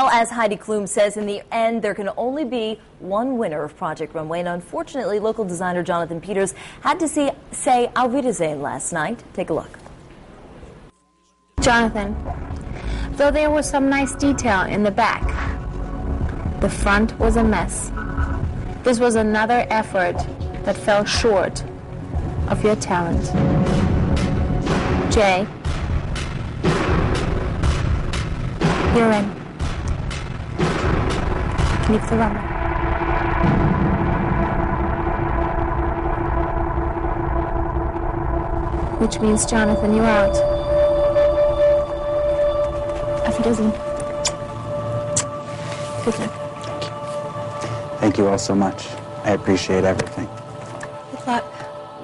Well, as Heidi Klum says, in the end, there can only be one winner of Project Runway, and unfortunately, local designer Jonathan Peters had to say Auf Wiedersehen last night. Take a look. Jonathan, though there was some nice detail in the back, the front was a mess. This was another effort that fell short of your talent. Jay, you're in. Leave the runway. Which means, Jonathan, you're out. Auf Wiedersehen. Good luck. Thank you all so much. I appreciate everything. Good luck.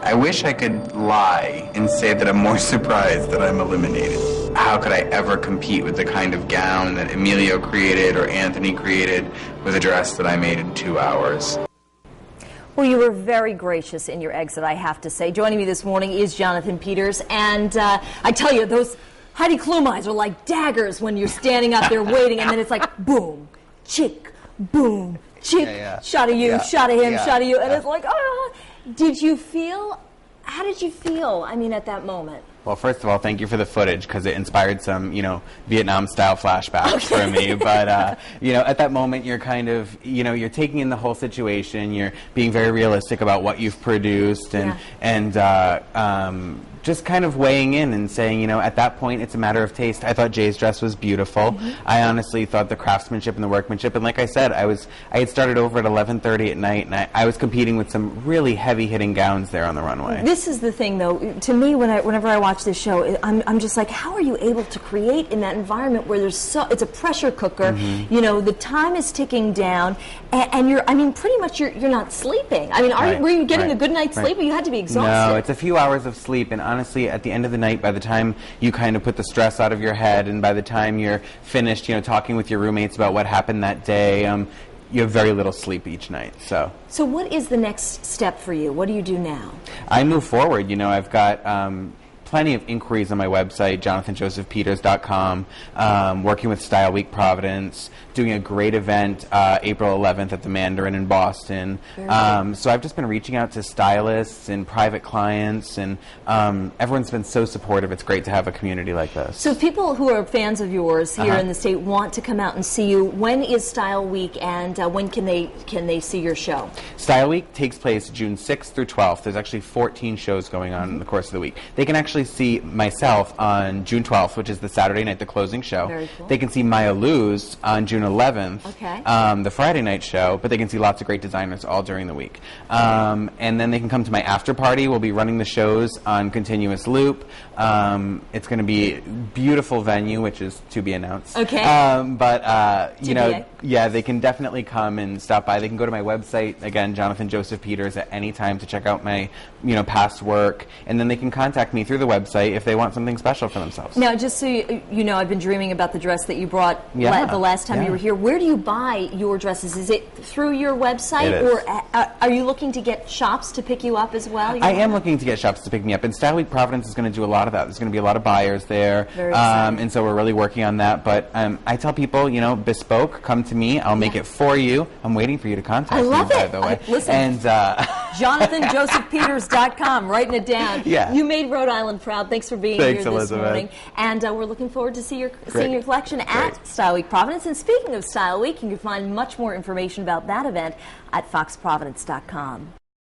I wish I could lie and say that I'm more surprised that I'm eliminated. How could I ever compete with the kind of gown that Emilio created or Anthony created with a dress that I made in 2 hours? Well, you were very gracious in your exit, I have to say. Joining me this morning is Jonathan Peters, and I tell you, those Heidi Klum eyes are like daggers when you're standing up there waiting, and then it's like boom, chick, boom, chick, shot of you, shot of him, shot of you, and it's like, oh. Did you feel, how did you feel, I mean, at that moment? Well, first of all, thank you for the footage, because it inspired some, Vietnam-style flashbacks for me. But, at that moment, you're kind of, you're taking in the whole situation. You're being very realistic about what you've produced, and just kind of weighing in and saying, at that point, it's a matter of taste. I thought Jay's dress was beautiful. I honestly thought the craftsmanship and the workmanship, and like I said, I had started over at 11:30 at night, and I was competing with some really heavy-hitting gowns there on the runway. This is the thing, though. To me, whenever I watch this show, I'm just like, how are you able to create in that environment where it's a pressure cooker, the time is ticking down, and you're, pretty much you're not sleeping. Were you getting a good night's sleep, or you had to be exhausted? No, it's a few hours of sleep, and honestly, at the end of the night, by the time you kind of put the stress out of your head, and by the time you're finished, talking with your roommates about what happened that day, you have very little sleep each night. So what is the next step for you? What do you do now? I move forward. I've got plenty of inquiries on my website, jonathanjosephpeters.com, working with Style Week Providence, doing a great event April 11th at the Mandarin in Boston. So I've just been reaching out to stylists and private clients, and everyone's been so supportive. It's great to have a community like this. So people who are fans of yours here in the state want to come out and see you. When is Style Week, and when can they see your show? Style Week takes place June 6th through 12th. There's actually 14 shows going on in the course of the week. They can actually see myself on June 12th, which is the Saturday night, the closing show. Very cool. They can see Maya Luz on June 11th, the Friday night show, but they can see lots of great designers all during the week. And then they can come to my after party. We'll be running the shows on continuous loop. It's going to be a beautiful venue, which is to be announced. They can definitely come and stop by. They can go to my website, again, Jonathan Joseph Peters, at any time to check out my past work, and then they can contact me through the website if they want something special for themselves. Now, just so you know, I've been dreaming about the dress that you brought the last time you were here. Where do you buy your dresses? Is it through your website, or are you looking to get shops to pick you up as well? I am looking to get shops to pick me up, and Style Week Providence is going to do a lot of that. There's going to be a lot of buyers there, and so we're really working on that. But I tell people, bespoke, come to me. I'll make it for you. I'm waiting for you to contact me, by the way. Listen, and JonathanJosephPeters.com, writing it down. Yeah. You made Rhode Island proud. Thanks for being here this morning. And we're looking forward to seeing your collection at Style Week Providence. And speaking of Style Week, you can find much more information about that event at foxprovidence.com.